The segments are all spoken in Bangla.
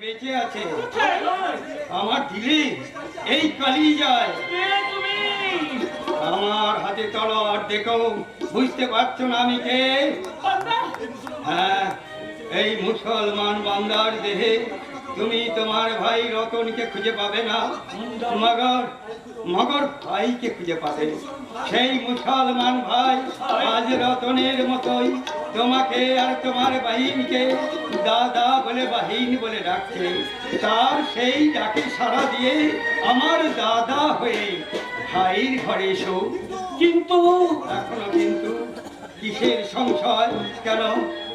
বেঁচে আছে আমার দিলে এই কালি যায়। আমার হাতে তলোয়ার দেখো, বুঝতে পারছো না আমি কে? হ্যাঁ, এই মুসলমান বান্দার দেহে তুমি তোমার ভাই রতনকে খুঁজে পাবে না, মগর ভাইকে খুঁজে পাবে। সেই মুসলমান ভাই আজ রতনের মতোই তোমাকে আর তোমার বাহিনীকে দাদা বলে বাহিন বলে ডাকছে। তার সেই ডাকে সাড়া দিয়ে আমার দাদা হয়ে ভাইয়ের ঘরে এসো। কিন্তু এখনো কিন্তু কিসের সংশয়? কেন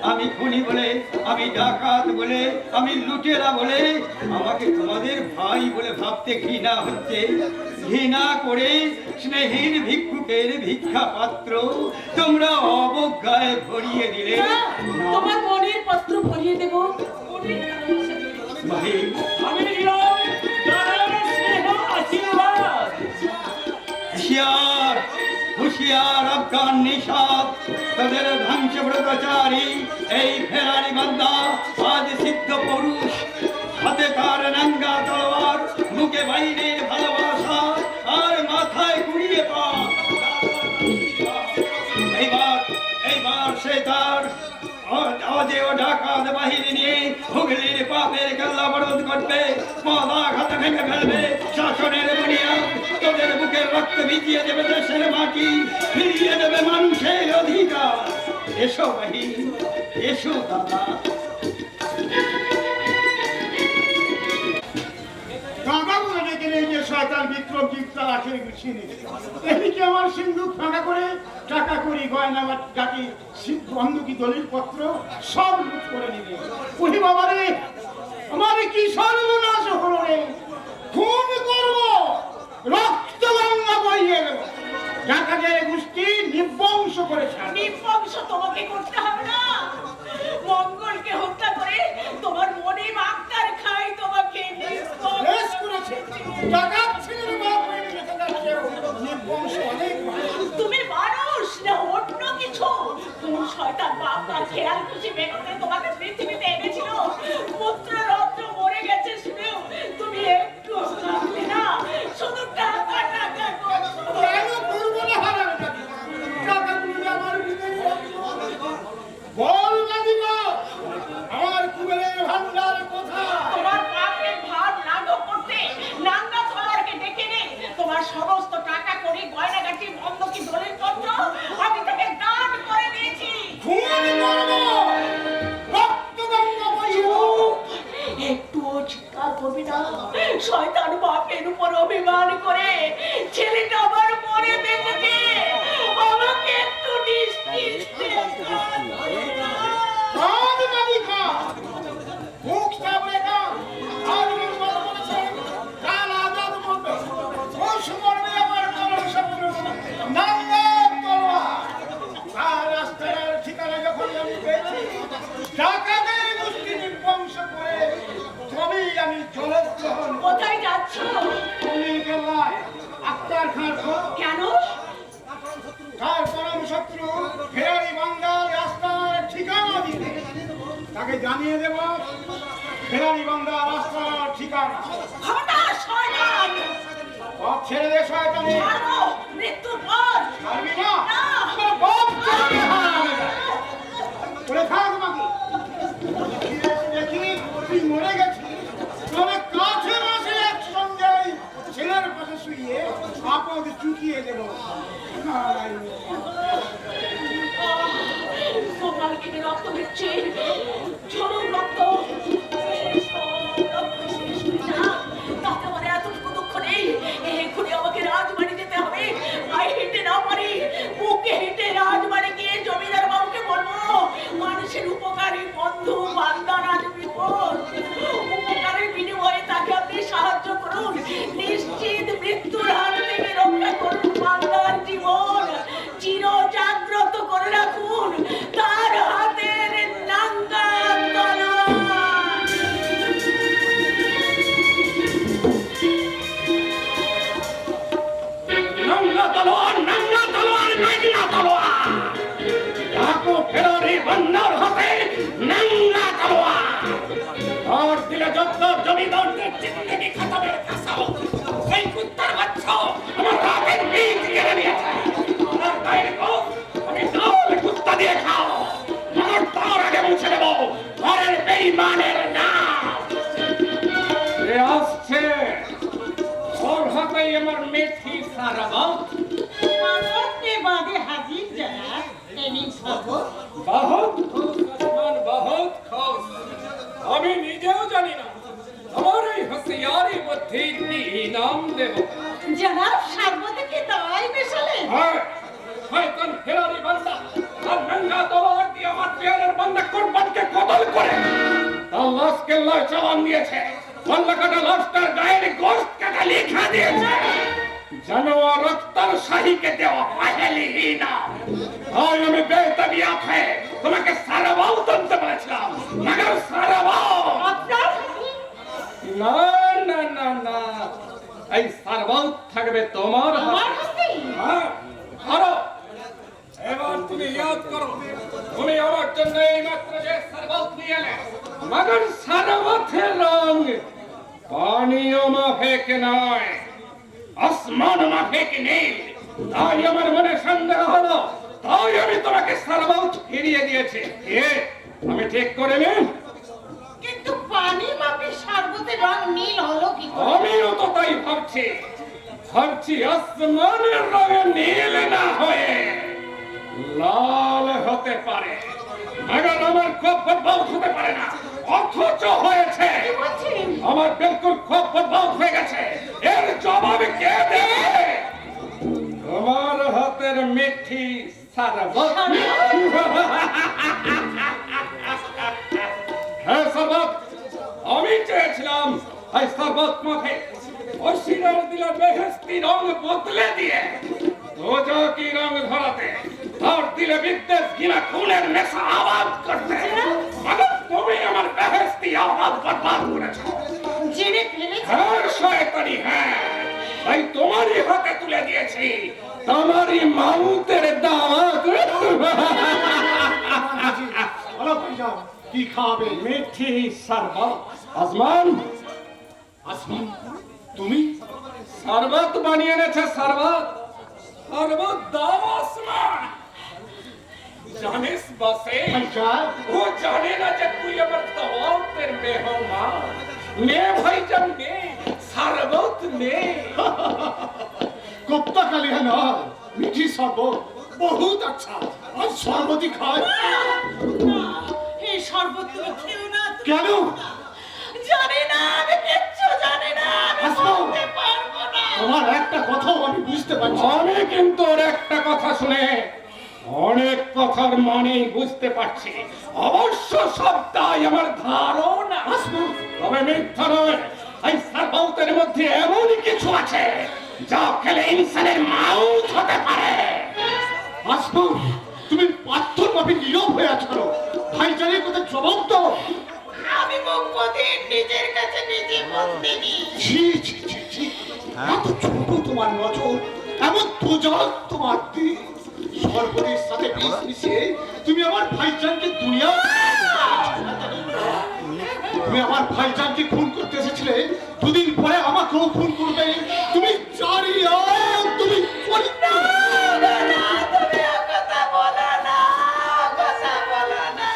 আমি খুনি বলে, আমি ডাকাত বলে, আমি লুটেরা বলে আমাকে তোমাদের ভাই বলে ভাবতে ঘৃণা হচ্ছে? ঘৃণা করে স্নেহীন ভিক্ষুকের ভিক্ষা পাত্র তোমরা অবজ্ঞায় ভরিয়ে দিলে। তোমার মনের পাত্র ভরিয়ে দেব ভাই। হুশিয়ার হুশিয়ার আফগান নিষাদ, তাদের ধ্বংসব্রতচারী এই ফেরারি বান্দা আজ সিদ্ধ পুরুষ, হাতে তার নাঙ্গা তলোয়ার, মুখে বাইরের ভালোবাসা আর মাথায় কুড়িয়ে পা। এইবার সে তার অজেয় ডাকাত বাহিনী নিয়ে হুগলির পাপের কেল্লা বরোধ করবে, পদাঘাত ভেঙে ফেলবে শাসনের বুনিয়াদ, তোদের বুকের রক্ত ভিজিয়ে দেবে দেশের মাটি, ফিরিয়ে দেবে মানুষের অধিকার। এসো বাহিনী, এসো দাদা। এদিকে আমার সিন্ধুক ফাঁকা করে টাকা করি গয়না গাটি বন্ধুকি দলিল পত্র সব লুট করে নিবে। ওই বাবারে, আমার কি সর্বনাশ হলো রে! খুন করব, রক্ত গঙ্গা বইয়ে গেল, ডাকাতের গোষ্ঠী নিবংশ করেছে। নিবংশ তোমাকে করতে হবে না, মঙ্গলকে হত্যা করে তোমার মনে আক্তার খাই তোমাকে নিবংশ করেছে। ডাকাত ছেলের বাপ হয়ে গেছে, নিবংশ অনেক। তুমি মানুষ না অন্য কিছু? কোন শয়তান বাপ তার খেয়াল খুশি বেরোতে তোমাকে পৃথিবীতে এনেছিল? পুত্র রত্ন মরে গেছে শুনেও তুমি একটু ভাবলে না? শুধু টাকা টাকা করছো। কেন করবো না? হারাম টাকাগুলো আমার বল না দিব, আমার কুবেরের ভান্ডার কোথায়? তোমার পাপের ভার লাঘব করতে নাঙ্গা তলোয়ারকে ডেকে নে। তোমার সমস্ত টাকা করি গয়নাগাটি বন্ধকি দলিল পত্র আমি তাকে দান করে দিয়েছি। খুন করব, রক্ত গঙ্গা বইব। একটুও চিৎকার করবি না। শয়তান বাপের উপর অভিমান করে ছেলেটা আমার মরে বেঁচেছে, আমাকে একটু নিশ্চিত মুখ সামনে কান, আর নির্মল বলেছে কাল আজাদ বলবে, ঘোষ মরবে আমার কলম শত্রু নাঙ্গা তলোয়ার। আর রাস্তার ঠিকানা যখন আমি পেয়েছি, ডাকাতের গোষ্ঠী নিবংশ করে তবেই আমি জলগ্রহণ। কোথায় যাচ্ছ? তুমি গেলায় আক্তার খান। কেন? তার পরম শত্রু ফেরারি বান্দার রাস্তার ঠিকানা দিতে তাকে জানিয়ে দেব। ফেরারি বান্দার রাস্তার ঠিকানা। খবরদার শয়তান! পথ ছেড়ে দে শয়তানি। ছাড়বো মৃত্যুর পর। ছাড়বি না? না। তোর বাপ ছাড়বি হারামে। ওরে থাক বাকি। দেখি তুই মরে গেছিস, তবে কাছে বসে একসঙ্গে ছেলের পাশে শুয়ে আপদ চুকিয়ে দেব। গোপালকে রক্ত দিচ্ছে, ঝরুন রক্ত। তাতে আমার এতটুকু দুঃখ নেই। এক্ষুনি আমাকে রাজবাড়ি যেতে হবে। পায়ে হেঁটে না পারি, বুকে হেঁটে রাজবাড়ি গিয়ে জমিদার বাবুকে বলবো মানুষের উপকারী বন্ধু বান্দার আজ বিপদ। উপকারের বিনিময়ে তাকে আপনি সাহায্য করুন, নিশ্চিত মৃত্যুর হাত থেকে রক্ষা করুন বান্দার জীবন, চির জাগ্রত করে রাখুন তার হাতের নাঙ্গা তলোয়ার। জমিদারদের জিন্দগি খতমের কাসাও সেই কুত্তার বাচ্চা আমার রাতের বীজ কেড়ে নিয়েছে। আর বাইরে তো আমি তাহলে কুত্তা দিয়ে খাও, আমার তার আগে মুছে দেবো ঘরের বেঈমানের নাম। এ আসছে, ওর হাতে আমার মেথি সারাবাত। মানবকে বাদে হাজির যারা এনি সর্বত বহুত আসমান বহুত খোঁজ, আমি নিজেও জানি না আমার এই হুঁশিয়ারি বুদ্ধির কি ইনাম দেব। যারা সর্বতে কি তাই মেশালেন? হ্যাঁ, শয়তান ফেরারি বান্দা আর নঙ্গা তলোয়ার দিয়ে আমার পেয়ারের বান্দা কুরবানকে কতল করে তার লাশকে লয় চালান দিয়েছে। বান্দা কাটা লাশটার গায়ের গোশত কাটা লেখা দিয়েছে জানোয়ার রক্তার শাহীকে দেওয়া পহেলি ইনাম। আর আমি বেতবিয়াত হয়ে তোমাকে সারাবাও জানতে বলেছিলাম, মগর সারাবাও আপনার না না না না, এই সারবাল থাকবে তোমার আমার হাতে। হাতে? হ্যাঁ, ধরো। এবার তুমি ইয়াদ করো, তুমি আমার জন্য এই মাত্র যে সারবাল নিয়ে এলে, মগর সারবাতের রং পানিও মাফিক নয়, আসমান মাফিক নেই। তাই আমার মনে সন্দেহ হলো, তাই আমি তোমাকে সারবাল ফিরিয়ে দিয়েছি। এ আমি ঠিক করে নি? কিন্তু পানি মাপে সর্বতের রং নীল হলো কি করে? আমিও তো তাই ভাবছি, আসমানের রঙে নীল না হয়ে লাল হতে পারে, মগর আমার খুব বদবাউত হতে পারে না, অথচ হয়েছে। কি বলছেন? আমার বিলকুল খুব বদবাউত হয়ে গেছে। এর জবাব কে দেবে? তোমার হাতের মিঠি সারবত। হ্যাঁ সারবত, আমি চেয়েছিলাম এই সারবত মাফে অশিরার দিলে বেহেশতি রং বদলে দিয়ে দোজখী রং ধরাতে, আর দিলে বিদ্বেষ ঘৃণা খুনের নেশা আবাদ করতে। মগর তুমি আমার বেহেশতি আবাদ বরবাদ করেছো। জেনে ফেলেছি। হ্যাঁ শয়তানি, হ্যাঁ, তাই তোমারই হাতে তুলে দিয়েছি তোমারই মাউতের দাওয়াত। বলো ভাইজান, কি খাবে? মিঠি শরবত। আসমান, আসমান, তুমি? শরবত বানিয়ে এনেছে, শরবত। শরবত দাও আসমান। জানিস বসে, ভাইজান, ও জানে না যে তুই আমার দাওয়াতের মেহমান। নে ভাইজান নে, শরবত নে। কোপ্তা কালিয়া নয়, মিঠি শরবত বহুত আচ্ছা। আর শরবতই খায় এই শরবত তুমি খেও না। কেন? জানি না, আমি কিচ্ছু জানি না, আমি আসো। বলতে পারবো না। তোমার একটা কথাও আমি বুঝতে পারছি না। আমি কিন্তু ওর একটা কথা শুনে অনেক কথার মানেই বুঝতে পারছি। অবশ্য সবটাই আমার ধারণা, তবে মিথ্যা নয়। এই সারবতের মধ্যে এমনই কিছু আছে যা খেলে ইনসানের মাউত হতে পারে। আসমান, তুমি পাথর পাপি নীরব হয়ে আছো কেন? ভাইজানের কথা জবাব দাও। আমি মুখপথের নিজের কাছে নিজে বলতে নি। ছি ছি ছি ছি, এত ছোট তোমার নজর, এমন তোজাল তোমার দিল। সর্বদের সাথে বিষ মিশিয়ে তুমি আমার ভাইজানকে দুনিয়া, তুমি আমার ভাইজানকে খুন করতে এসেছিলে, দুদিন পরে আমাকেও খুন করবে। তুমি জানি তুমি চরিত্র। না, তুমি কথা বলো না, কথা বলো না।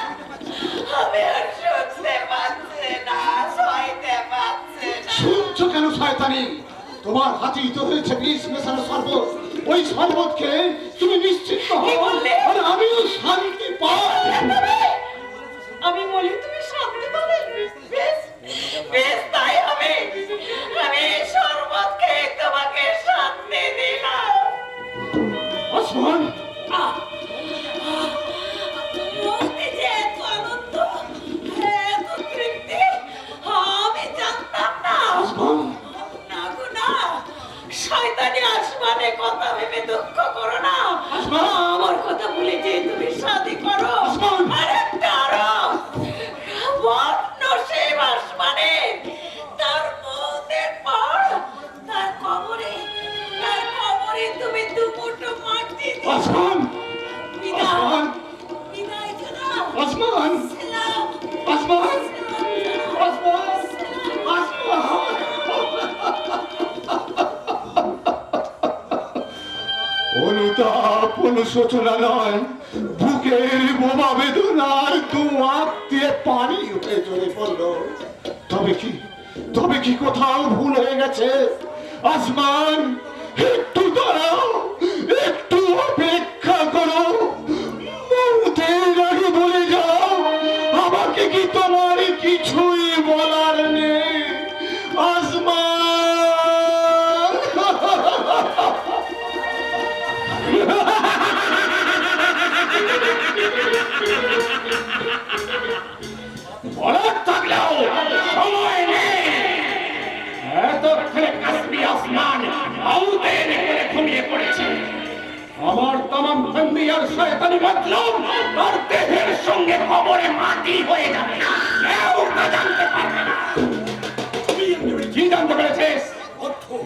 আমি আর শুনতে পাচ্ছি না, সইতে পাচ্ছি না। শুনছো কেন শয়তানি? তোমার হাতে তো হয়েছে বিষ মেশানো শরবত। ওই শরবত খেয়ে তুমি নিশ্চিত কি বললে? আর আমিও শান্তি পাই। আমি বলি তুমি শান্তি পাবে? বেশ, বেশ তাই হবে। আমি এই শরবত খেয়ে তোমাকে শান্তি দিলাম। আসমান, মুক্তি যে এত আনন্দ, এত তৃপ্তি, আমি জানতাম না। আসমান, না গো না, শয়তানি আসমানে কথা ভেবে দুঃখ করো না। আসমান। আমার কথা ভুলে যে তুমি শাদি করো। আসমান। আরেকটা আরো বদ নসিব আসবে। কোনো সূচনা নয়, বুকের বোমা বেদনার দু আঁখ দিয়ে পানি উঠে চলে পড়লো। তবে কি কোথাও ভুল হয়ে গেছে? আসমান, একটু দাঁড়াও, একটু অপেক্ষা করো, মৌতের আগে বলে যাও, আমাকে কি তোমার কিছুই বলার নেই? আসমান, বলার থাকলেও সময় নেই। এতক্ষণে কাশ্মী আসমান আউতের করে ঘুমিয়ে পড়েছে। আমার তামাম ফন্দি আর শয়তানি মতলব তার দেহের সঙ্গে কবরে মাটি হয়ে যাবে, কেউ তা জানতে পারবে না। কি জানতে পেরেছিস?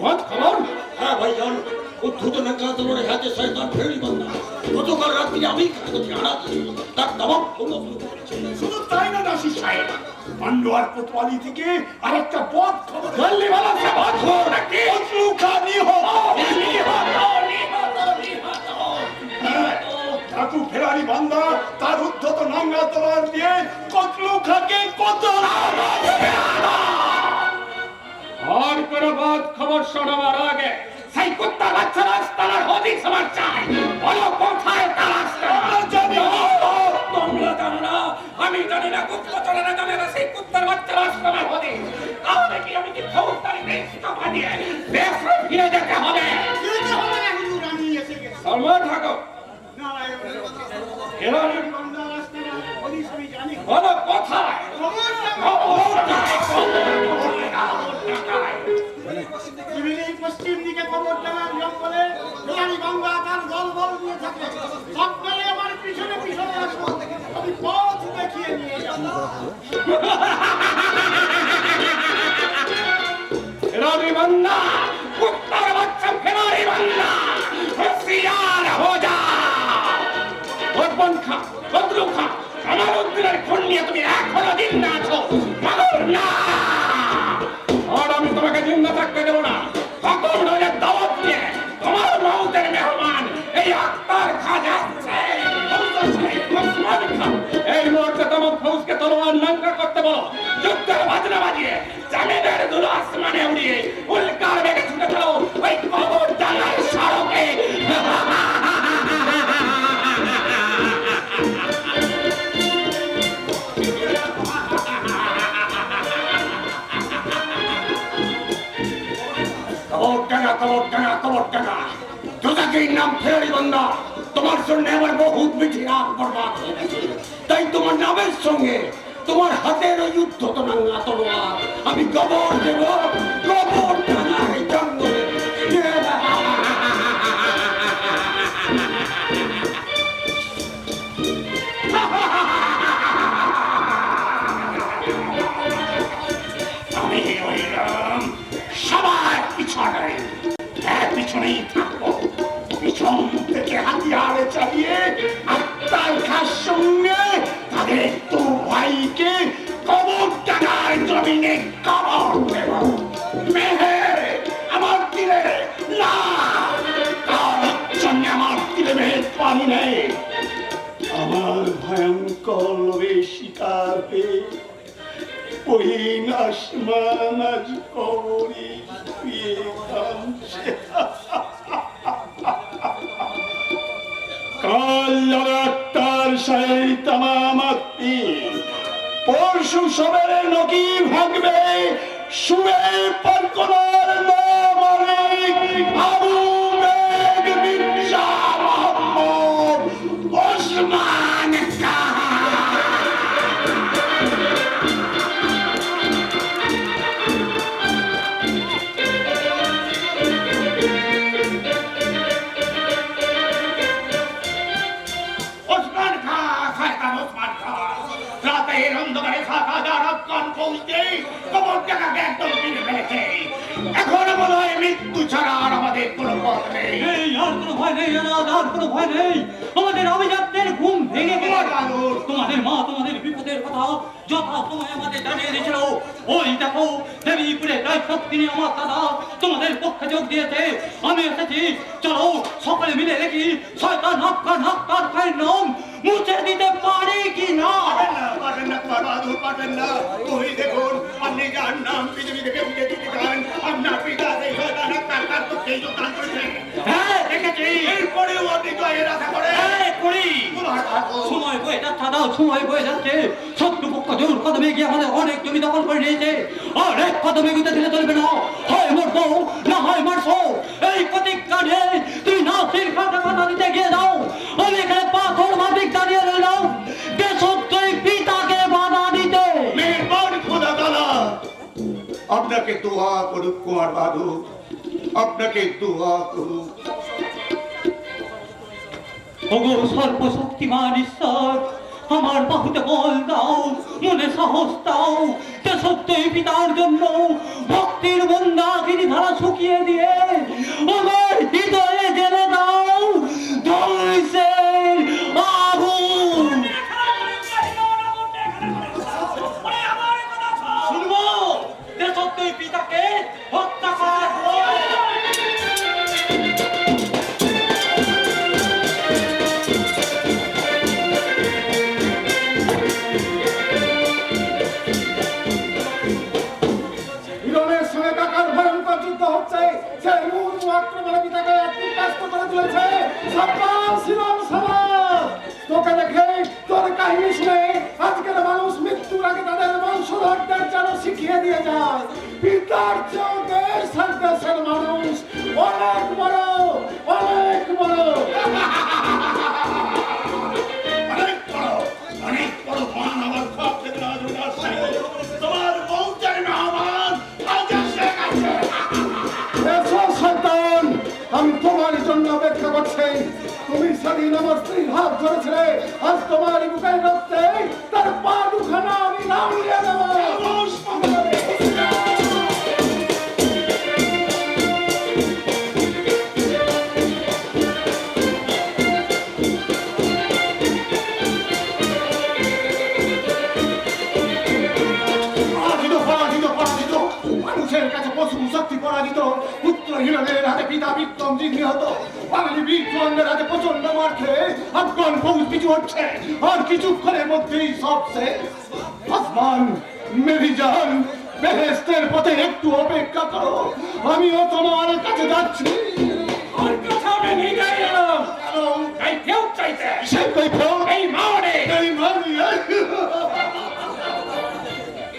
মত খবর? হ্যাঁ ভাইজান, উদ্ধত নাঙ্গা তোমার হাতে শয়তান ফেরি বান্দা গতকাল রাত্রি আমি কাগজে আনা দিয়েছি, তার দাবাব হলো। শুধু তাই না দাসী সাহেব, পান্ডুয়ার কোতোয়ালি থেকে আরেকটা পথ খবর জলদি বলো, সে বধূর নাকি? ঠাকুর ফেরারি বান্দা তার উদ্ধত নাঙ্গা তলোয়ার দিয়ে কতলু খাকে কত আর কোন বাদ খবর শোনাবার আগে সেই কুত্তা বাচ্চা রাস্তার হদিস আমার চাই। বলো কোথায় তার রাস্তা? তোমরা জানো না, আমি জানি না, কুত্তা চলে না জানে না সেই কুত্তার বাচ্চা রাস্তার হদিস। তাহলে কি আমি কি ফৌজদারি ইস্তফা দিয়ে দেশে ফিরে যেতে হবে? সলমান ঠাকুর, বলো কোথায়? পশ্চিম দিকে খবর জানার জঙ্গলে ফেরারি গঙ্গা তার দল বল নিয়ে থাকে। আপনারা আমার পিছনে পিছনে আসুন, আমি পথ দেখিয়ে নিয়ে যাবো। ফেরারি বান্দা, কুত্তার বাচ্চা ফেরারি বান্দা, হোশিয়ার হো যা। বর্বন খা, বদলু খা, আমার উদ্দিনের খুন নিয়ে তুমি এখনো জিন্দা আছো। মাগুর না, আর আমি তোমাকে জিন্দা থাকতে দেবো না। তখন নইলে দাওয়াত নিয়ে তোমার মৌতের মেহমান এই আক্তার খা যাচ্ছে। এই মুহূর্তে তোমার ফৌজকে তলোয়ার নঙ্গা করতে বলো, যুদ্ধের বাজনা বাজিয়ে জামিনের দুলো আসমানে উড়িয়ে উল্কার বেগে ছুটে ফেলো ওই কবর ডালার সড়কে। নাম ফেরারি বান্দা, তোমার জন্য আমার বহুত মিঠি রাত বরবাদ হয়ে গেছে। তাই তোমার নামের সঙ্গে তোমার হাতের ওই যুদ্ধ তো নাঙ্গা তলোয়ার আমি কবর দেব, কবর ডালার জঙ্গলে। আমি হইলাম সবার পিছনে, পিছনেই থাকবো। পিছন থেকে হাতিয়ারে চালিয়ে আত্মার খার সঙ্গে তাদের দু ভাইকে কবর টাকার জমিনে কবর দেব। মেহে আমার দিলে না, তার জন্য আমার দিলে মেহের পানি নেই। আমার ভয়ঙ্কর লোভে শিকার হয়ে ওই আসমান আজ কবরে শুয়ে কাঁদছে। কাল জগত্তার সেই তামামাত্মি, পরশু সবেরে নকি ভাগবে শুয়ে পরকনার মালিক আবু বেগ মির্জা মোহাম্মদ ওসমান খান। এখনো মনে হয় মৃত্যু পথ নেই। এই আর কোনো ভয় নেই, আর কোনো ভয় নেই। আমাদের অভিজাতদের ঘুম ভেঙে গেল। তোমাদের মা তোমাদের বিপদের কথা যথা সময় আমাদের জানিয়ে দিয়েছিল। ওই দেখো দেবীপুরে প্রায় শক্তি নিয়ে আমার দাদা তোমাদের পক্ষে যোগ দিয়েছে। আমি এসেছি, চলো সকলে মিলে দেখি শয়তান হক্কার খায়ের নাম মুছে দিতে পারে কি না। পারবেন না তোমার বাহাদুর, পারবেন না। তুমি দেখুন, আপনি যার নাম পৃথিবী থেকে মুছে দিতে চান, আপনার পিতা সেই শয়তান হত্যার পক্ষেই যোগদান করেছেন। হ্যাঁ দেখেছি। এরপরেও আপনি জয়ের আশা করেন। করি। সময় বয়ে যাচ্ছে দাও, সময় বয়ে যাচ্ছে। শত্রুপক্ষ জোর কদমে গিয়ে আমাদের অনেক জমি দখল করে নিয়েছে। আর এক কদমে গিয়ে দিলে চলবে না, হয় মরবো না হয় মারবো। এই প্রতিজ্ঞা নিয়ে তুই নাসির খানকে কথা দিতে গিয়ে দাও। আমি এখানে পাথর মাফিক দাঁড়িয়ে রইলাম দেশদ্রোহী পিতাকে বাধা দিতে। মেহেরবান খোদা তাআলা আপনাকে দোয়া করুক কুমার বাহাদুর, আপনাকে দোয়া করুক। ওগো সর্বশক্তিমান ঈশ্বর, আমার বাহুতে বল দাও, মনে সাহস দাও। দেশদ্রোহী পিতার জন্য ভক্তির বন্যা ধারা শুকিয়ে দিয়ে আমার হৃদয়ে জেলে দাও ধ্বংসের আগুন। শুনবো দেশদ্রোহী পিতাকে হত্যা করার ইরানের সঙ্গে কাকার ভয়ঙ্কর যুদ্ধ হচ্ছে। সেই মুহূর্ত আক্রমণে পিতাকে ব্যস্ত করে তুলেছে। সাব্বাস ইরান, সাব্বাস। তোকে দেখে, তোর কাহিনী শুনে আজকের মানুষ মৃত্যুর আগে তাদের বংশধরদের যেন শিখিয়ে দিয়ে যায় পিতার চেয়েও দেশ আর দেশের মানুষ অনেক বড়, অনেক বড়। অনেক বড় মান আমার সব থেকে তোমার বউটার নামান আজ এসে গেছে। এসো শয়তান, আমি তোমার জন্য অপেক্ষা করছি। তুমি সেদিন আমার স্ত্রীর হাত ধরেছিলে, আজ তোমার বুকের রক্তে তার পা দুখানা আমি নামিয়ে দেবো। মানুষের কাছে পশু শক্তি পরাজিত, পুত্র হিরণের হাতে পিতা বিক্রম নিহত, বাঙালি বিক্রমের হাতে প্রচন্ড মার খেয়ে আফগান ফৌজ পিছু হচ্ছে। আর কিছুক্ষণের মধ্যেই সব শেষ। আসমান, মেরি জান, বেহেশতের পথে একটু অপেক্ষা করো, আমিও তোমার কাছে যাচ্ছি। আর কথা আমি নিজেই এলাম। তাই কেউ চাইতে সে কৈফিয়ত এই মাওনে এই মানি।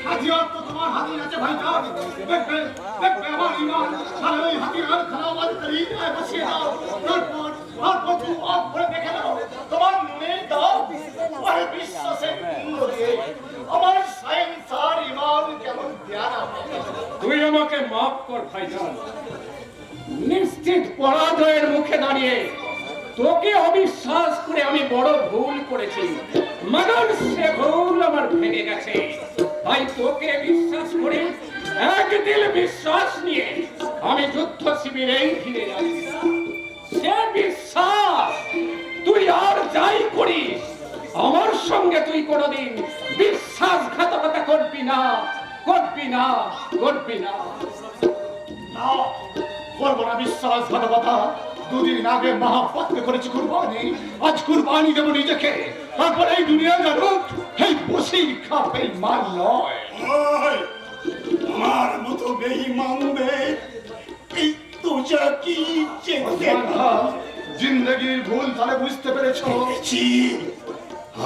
হাতিয়ার তো তোমার হাতেই আছে ভাইজান। দেখবে, দেখবে আমার ইমান। আর ওই হাতিয়ার খানা আমার কলিজায় বসিয়ে দাও। তারপর তুমি অফ করে দেখে নাও তোমার মনে দাও আর বিশ্বাসের কুণ্ড দিয়ে আমার সায়েন্স আর ইমান কেমন ধ্যান আছে। তুই আমাকে মাফ কর ভাইজান। নিশ্চিত পরাজয়ের মুখে দাঁড়িয়ে তোকে অবিশ্বাস করে আমি বড় ভুল করেছি। মগর সে ভুল আমার ভেঙে গেছে। তাই তোকে বিশ্বাস করে একদিল বিশ্বাস নিয়ে আমি যুদ্ধ শিবিরেই ফিরে যাচ্ছি। সে বিশ্বাস তুই আর যাই করিস, আমার সঙ্গে তুই কোনোদিন বিশ্বাসঘাতকতা করবি না, করবি না, করবি না। না, করবো না বিশ্বাসঘাতকতা। দুদিন আগে মহাপাত্রে করেছি কুরবানি, আজ কুরবানি দেবো নিজেকে। তারপর এই দুনিয়া জানুক এই বসির খা বেঈমান নয়। আমার মতো বেঈমানদের একটু যা কি জিন্দগির ভুল তাহলে বুঝতে পেরেছ।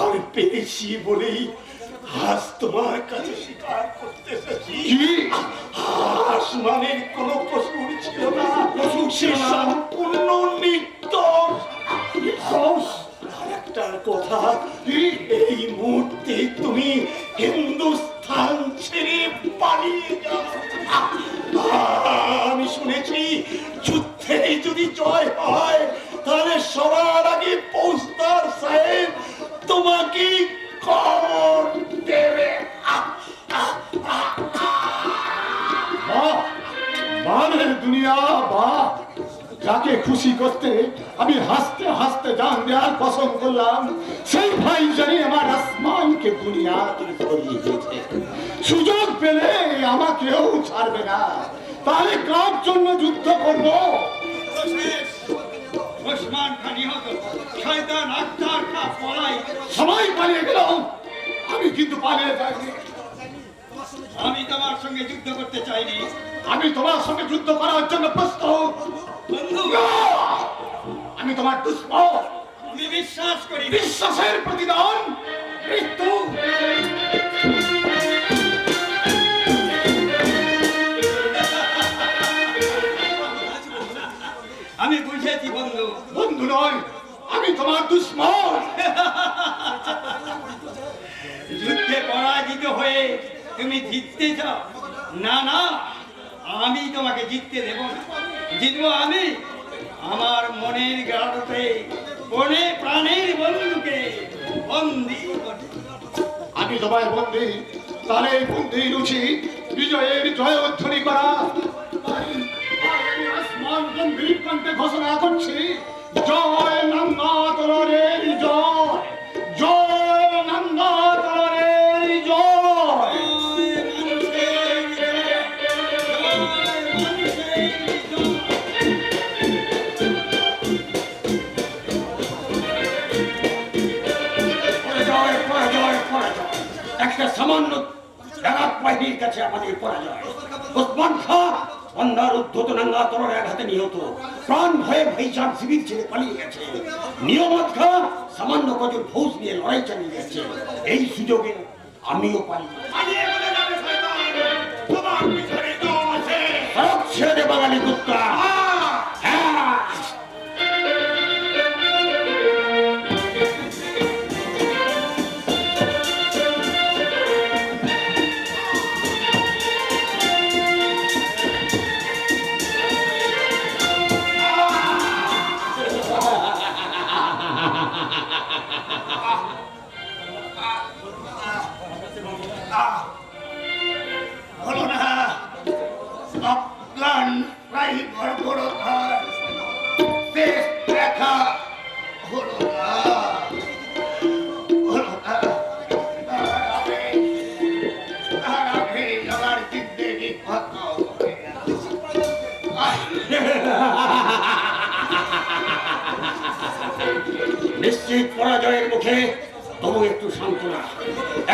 আর পেয়েছি বলেই আজ তোমার কাছে স্বীকার করতে এসেছি। আসমানের কোন কসুর ছিল না, কসুর ছিল সম্পূর্ণ নির্দোষ। আরেকটার কথা, এই মুহূর্তে তুমি হিন্দুস্থান ছেড়ে পালিয়ে যাও। আমি শুনেছি যুদ্ধে যদি জয় হয় তাহলে সবার আগে পৌস্তার সাহেব তোমাকে খবর দেবে। বাহ, বাহের দুনিয়া বাহ। যাকে খুশি করতে আমি হাসতে হাসতে জান দেওয়ার কসম করলাম, সেই ভাই জানি আমার আসমানকে দুনিয়া থেকে সরিয়ে দিয়েছে। সুযোগ পেলে আমাকেও ছাড়বে না। তাহলে কার জন্য যুদ্ধ করব? ওসমান খান নিহত, শয়তান আত্মার খা পলাই। সবাই পালিয়ে গেল, আমি কিন্তু পালিয়ে যাইনি। আমি তোমার সঙ্গে যুদ্ধ করতে চাইনি। আমি তোমার সঙ্গে যুদ্ধ করার জন্য প্রস্তুত। বন্ধু, না! আমি তোমার দুশ্মন। আমি বিশ্বাস করি না। বিশ্বাসের প্রতিদান মৃত্যু। আমি বুঝেছি বন্ধু। বন্ধু নয়, আমি তোমার দুশ্মন। যুদ্ধে পরাজিত হয়ে তুমি জিততে চাও? না না, আমি তোমাকে জিততে দেব না। জিতবো আমি আমার মনের গাড়তে বনে প্রাণের বন্ধুকে বন্দি করে। আমি তোমার বন্দী, তাহলে এই বন্দির উচিত বিজয়ের জয়ধ্বনি করা। তাই আমি আসমান গম্ভীর কণ্ঠে ঘোষণা করছি, জয় নন্দা তলোয়ারের জয়, জয় নন্দা তলোয়ারের জয়। পরাজয় পরাজয় পরাজয়, একটা সামান্য ডাকাত বাহিনীর কাছে আমাদের পরাজয়। ওসমান খাঁ বন্দার উদ্ধত নাঙ্গা তলোয়ারের আঘাতে নিহত, প্রাণ ভয়ে ভাইজান শিবির ছেড়ে পালিয়ে গেছে। নিয়ামত খাঁ সামান্য কজন ফৌজ নিয়ে লড়াই চালিয়ে গেছে। এই সুযোগে আমিও পারি। ছেড়ে দে বাঙালি কুত্তা। হ্যাঁ, হলো না, অজ্ঞান প্রায় গড়বড় হয়, শেষ দেখা হলো না, হলো না। তার আগে আমার জিন্দেগি খতম হয়ে গেল। নিশ্চিত পরাজয়ের মুখে তবু একটু সান্ত্বনা।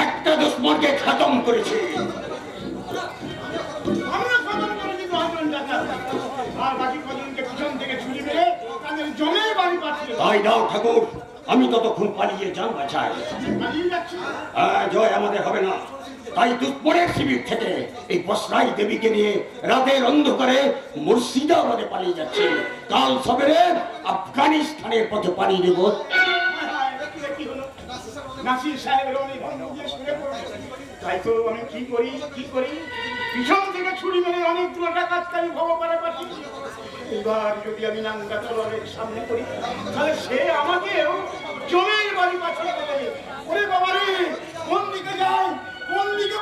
একটা দুশ্মনকে খতম করেছে। আমরা খতম করে দিব 8 জন ডাকাত, আর বাকি কজনকে পিছন থেকে ছুরি মেরে তাদের জমের বাড়ি পাঠিয়ে দাও। তাই দাও ঠাকুর, আমি ততক্ষণ পালিয়ে যান বাঁচাই। পালিয়ে যাচ্ছি। জয় আমাদের হবে না। তাই দুশ্মনের শিবির থেকে এই বসরাই দেবীকে নিয়ে রাতের অন্ধকারে মুর্শিদাবাদে পালিয়ে যাচ্ছে। কাল সবেরে আফগানিস্তানের পথে পাড়ি দেব। কি হলো? নাসির সাহেবের অনেক বন্ধু দিয়ে শুনে পড়েছে। তাই তো আমি কি করি পিছন থেকে ছুরি মেরে অনেকগুলো ডাকাতকারী ভগবানে পাঠিয়েছি। এবার যদি আমি নাঙ্গা তলোয়ারের সামনে করি, তাহলে সে আমাকেও জমের বাড়ি পাঠিয়ে দেবে। ওরে বাবা রে, কোন দিকে যাই, কোন দিকে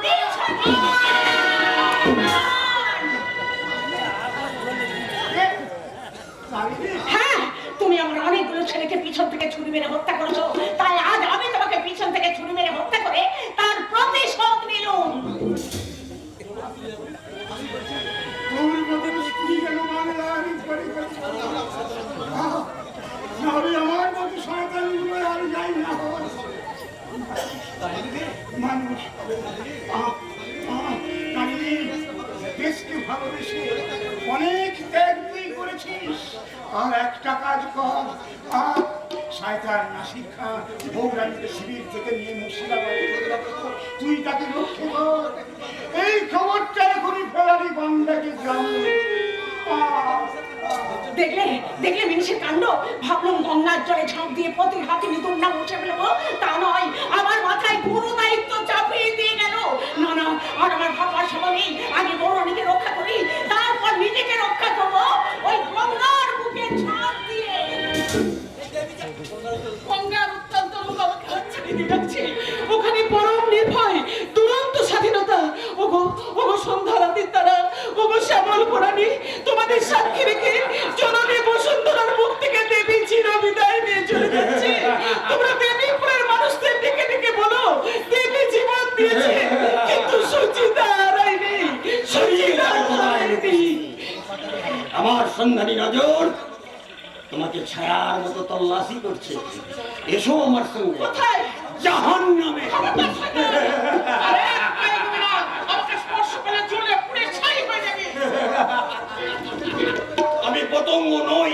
হ্যাঁ, তুমি আমার অনেকগুলো ছেলেকে পিছন থেকে ছুরি মেরে হত্যা করেছো, তাই আজ আমি তোমাকে পিছন থেকে ছুরি মেরে হত্যা করে তার প্রতিশোধ নিলাম। আমার মতো শয়তানগুলো আর যাই না। মানুষ দেশকে ভালোবেসে অনেক ত্যাগ তুই করেছিস। আর একটা কাজ কর, শয়তান নাসির খাঁ বৌরানীকে শিবির থেকে নিয়ে মুর্শিদাবাদে তুই তাকে রক্ষে কর। এই খবরটা এখনই ফেরারি বান্দাকে জানলে। দেখলে মিনিষের কাণ্ড। ভাবলাম গঙ্গার জলে ঝাঁপ দিয়ে পথের হাতে নিতুর না মুছে ফেলবো, তা নয়, আমার মাথায় পুরো দায়িত্ব চাপিয়ে দিয়ে গেল। না না, আর আমার ভাবার সময় নেই। আগে বৌরানীকে রক্ষা করি, তারপর নিজেকে রক্ষা করবো ওই গঙ্গার বুকে ঝাঁপ দিয়ে। গঙ্গার অত্যন্ত লোক আমাকে হচ্ছে দিদি রাখছে। ওখানে পরম নির্ভয় দুরন্ত স্বাধীনতা। ওগো সন্ধ্যা রাতের তারা, ওগো শ্যামল পুরাণী, তোমাদের সাক্ষী রেখে জননী বসু সন্ধানী নজর তোমাকে ছায়ার মতো তল্লাশি করছে। এসো আমার সঙ্গে কোথায়? জাহান্নামে। আরে, তুমি না, আমাকে স্পর্শ করলে জ্বলে পুড়ে ছাই হয়ে যাবে। আমি পতঙ্গ নই,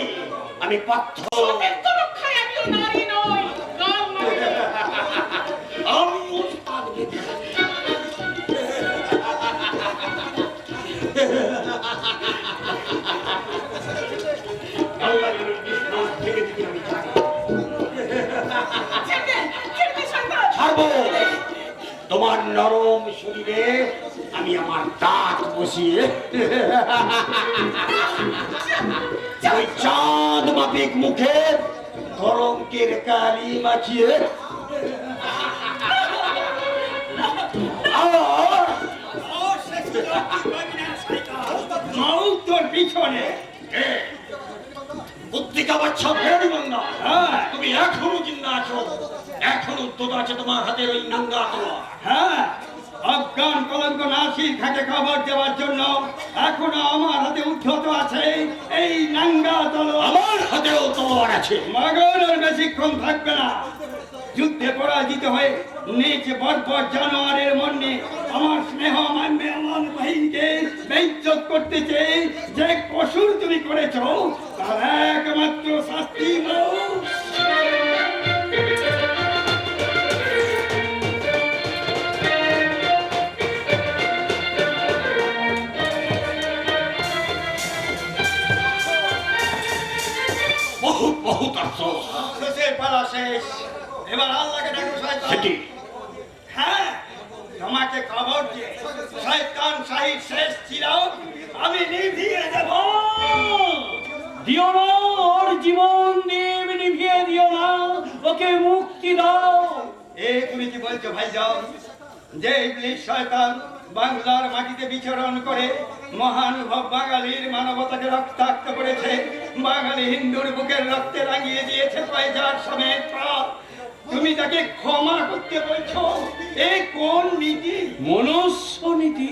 আমি পাথর। সতীত্ব রক্ষায় আমিও নারী নই, গাল নই। আমি ওস্তাদ বেদে। আল্লাহ যেন বিষ্ণাস থেকে দিকে আমি ছাড়ি। ছেড়ে, ছেড়ে দে শয়তান। ছাড়বো। তোমার নরম শরীরে আমি আমার দাঁত বসিয়ে ওই চাঁদ মাপিক মুখে কলঙ্কের কালি মাখিয়ে মাউ তোর পিছনে। পত্রিকা বাচ্চা ফেরি বাংলা। হ্যাঁ তুমি এখনো জিন্দা আছো, এখনো উদ্যত আছে তোমার হাতের ওই নাঙ্গা তলোয়ার। হ্যাঁ, আফগান কলঙ্ক নাসির খাকে খবর দেওয়ার জন্য এখনো আমার হাতে উদ্ধত আছে এই নাঙ্গা তলোয়ার। আমার হাতেও তলোয়ার আছে। মগর আর বেশিক্ষণ থাকবে না। যুদ্ধে পরাজিত হয়ে নিজ বর্বর জানোয়ারের মনে আমার স্নেহ মানবে আমার বাহিনীকে বেইজ্জত করতেছে। যে কসুর তুমি করেছ তার একমাত্র শাস্তি মৌত। বহুত বহুত আফসোস। শেষের পালা শেষ। এবার আল্লাহকে ডাকো শয়তান। সেটি হ্যাঁ, তোমাকে খবর দিয়ে শয়তান শাহির শেষ চিরাগ আমি নিভিয়ে দেব। দিও না, ওর জীবন দেব নিভিয়ে দিও না, ওকে মুক্তি দাও। তুমি কি বলছো ভাইজান? যে ইবলিস শয়তান বাংলার মাটিতে বিচরণ করে মহানুভব বাঙালির মানবতাকে রক্তাক্ত করেছে, বাঙালি হিন্দুর বুকের রক্তে রাঙিয়ে দিয়েছে কয়জার সমেত পাপ, তুমি তাকে ক্ষমা করতে বলছো? এ কোন নীতি? মনুষ্য নীতি।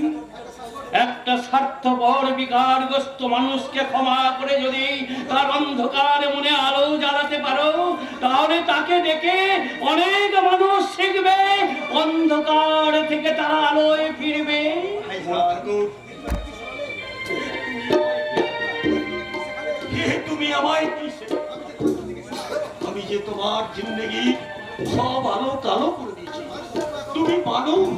একটা স্বার্থপর বিকারগ্রস্ত মানুষকে ক্ষমা করে যদি তার অন্ধকার মনে আলো জ্বালাতে পারো, তাহলে তাকে দেখে অনেক মানুষ শিখবে, অন্ধকার থেকে তারা আলোয় ফিরবে। তুমি আমায় কি আমি যে তোমার জিন্দগি সব আলো কালো করে দিয়েছি। তুমি মানুষ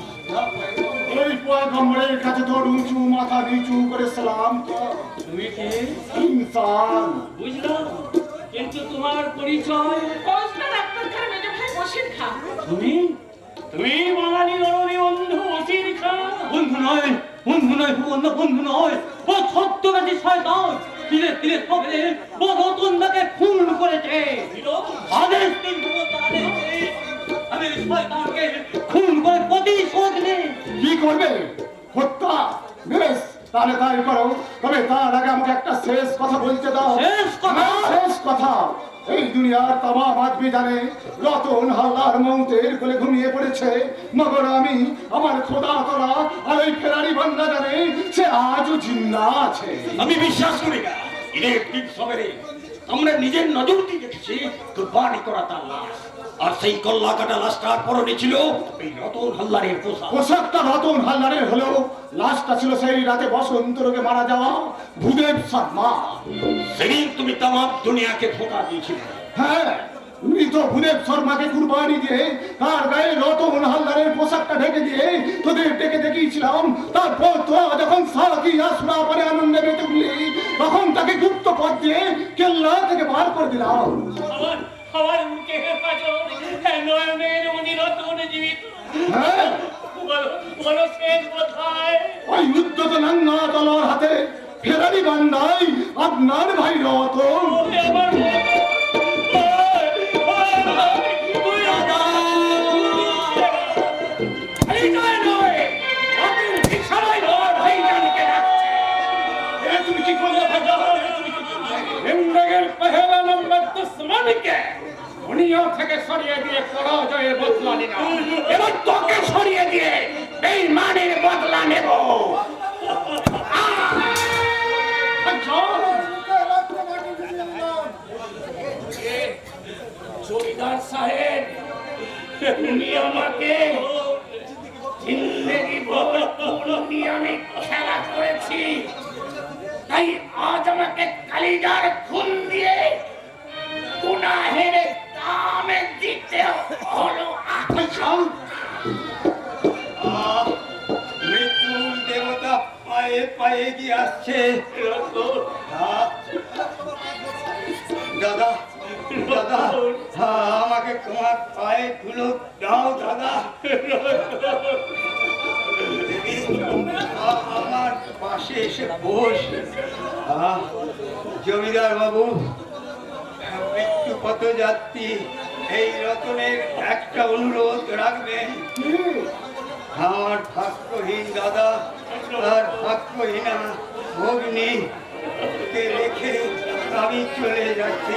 এই পয়গম্বরের কাছে তোর উঁচু মাথা নিচু করে সালাম কর। তুমি কে? ইনসান। বুঝলাম, কিন্তু তোমার পরিচয়? ফৌজদার আক্তার মেজো ভাই বসির খা। তুমি তুমি বাঙালি নরমি বন্ধু বসির খা। বন্ধু নয়, বন্ধু নয়, বন্ধু নয়, ও সত্যবাদী শয়তান। ধীরে ধীরে হবে ও রতনদাকে খুন করেছে। আদেশ দিন, আমি শয়তানকে খুন করে প্রতিশোধ নেই। কি করবে? হত্যা? বেশ, তাহলে তাই করো। তবে তার আগে আমাকে একটা শেষ কথা বলতে দাও। শেষ কথা? শেষ কথা। এই দুনিয়ার তামাম আদমি জানে রতন হাল্লার মৌতের কোলে ঘুমিয়ে পড়েছে, মগর আমি আমার খোদা তোরা আর ওই ফেরারি বান্দা জানে সে আজও জিন্দা আছে। আমি বিশ্বাস করি না। ঈদের দিন সবেরে আমরা নিজের নজর দিয়ে দেখেছি কুরবানি করা তার লাশ, আর সেই কল্লা কাটা লাশটার পরনে ছিল এই রতন হাল্লারের পোশাক। পোশাকটা রতন হালদারের হলো, লাশটা ছিল সেই রাতে বসন্ত রোগে মারা যাওয়া ভূদেব শর্মা। সেদিন তুমি তামাম দুনিয়াকে ধোঁকা দিয়েছিলে। হ্যাঁ, মৃত ভূদেব শর্মাকে কুরবানি দিয়ে তার গায়ে রতন হালদারের পোশাকটা ঢেকে দিয়ে তোদের ডেকে দেখিয়েছিলাম। তারপর তোরা যখন সাকি আসরা পরে আনন্দে মেতে উঠলি, তখন তাকে গুপ্ত পথ দিয়ে কেল্লা থেকে বার করে দিলাম। আমার মুখে হেফাজত, নয়নের মনি রতন জীবিত। হ্যাঁ, বলো শেষ কোথায়? ওই উদ্যত নাঙ্গা তলোয়ার হাতে ফেরারি বান্দাই আপনার ভাই রতন। আমার তুমি কি করলে? জিন্দেগির পহেলা নম্বর দুশ্মনকে দুনিয়া থেকে সরিয়ে দিয়ে পরাজয়ের বদলা নিলাম। এবার তোকে সরিয়ে দিয়ে এই মানের বদলা নেব। তুমি আমাকে জিন্দেগি ভর নিয়ে অনেক খেলা করেছি, তাই আজ আমাকে কালিজার খুন দিয়ে গুনাহের দামে দিতে হলো। মৃত্যুর দেবতা পায়ে পায়ে গিয়ে আসছে। দাদা দাদা, আমাকে তোমার পায়ে ধুলো দাও দাদা। দেবী, আমার পাশে এসে বস। জমিদার বাবু, মৃত্যু পথযাত্রী এই রতনের একটা অনুরোধ রাখবেন। আমার ভাগ্যহীন দাদা আর ভাগ্যহীনা ভগ্নী কে রেখে আমি চলে যাচ্ছি।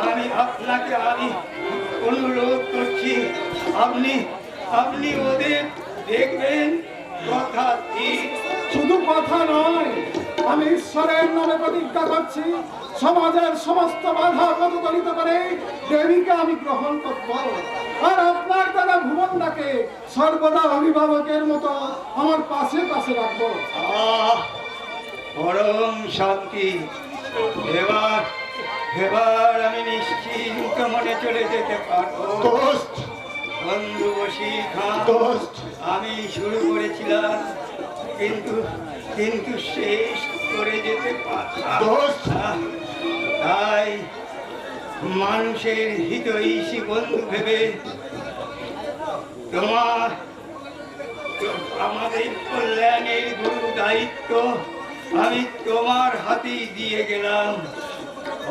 আমি আপনাকে অনুরোধ করছি, আপনি ওদের দেখবেন। কথা দিন। শুধু কথা নয়, আমি ঈশ্বরের নামে প্রতিজ্ঞা করছি, সমাজের সমস্ত বাধা প্রতিফলিত করে দেবীকে আমি গ্রহণ করব, আর আপনার দাদা ভুবনদাকে সর্বদা অভিভাবকের মতো আমার পাশে পাশে রাখবো। পরম শান্তি। এবার আমি নিশ্চিন্ত মনে চলে যেতে পারবো। বন্ধু বসির খান, আমি শুরু করেছিলাম, কিন্তু শেষ করে যেতে পারলাম। তাই মানুষের হিতৈষী বন্ধু ভেবে আমাদের কল্যাণের গুরু দায়িত্ব আমি তোমার হাতেই দিয়ে গেলাম।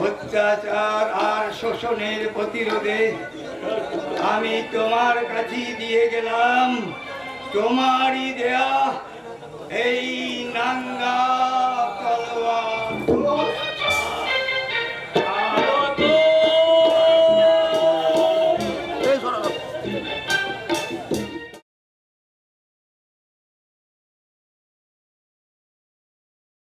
অত্যাচার আর শোষণের প্রতিরোধে আমি তোমার কাছেই দিয়ে গেলাম তোমারই দেয়া এই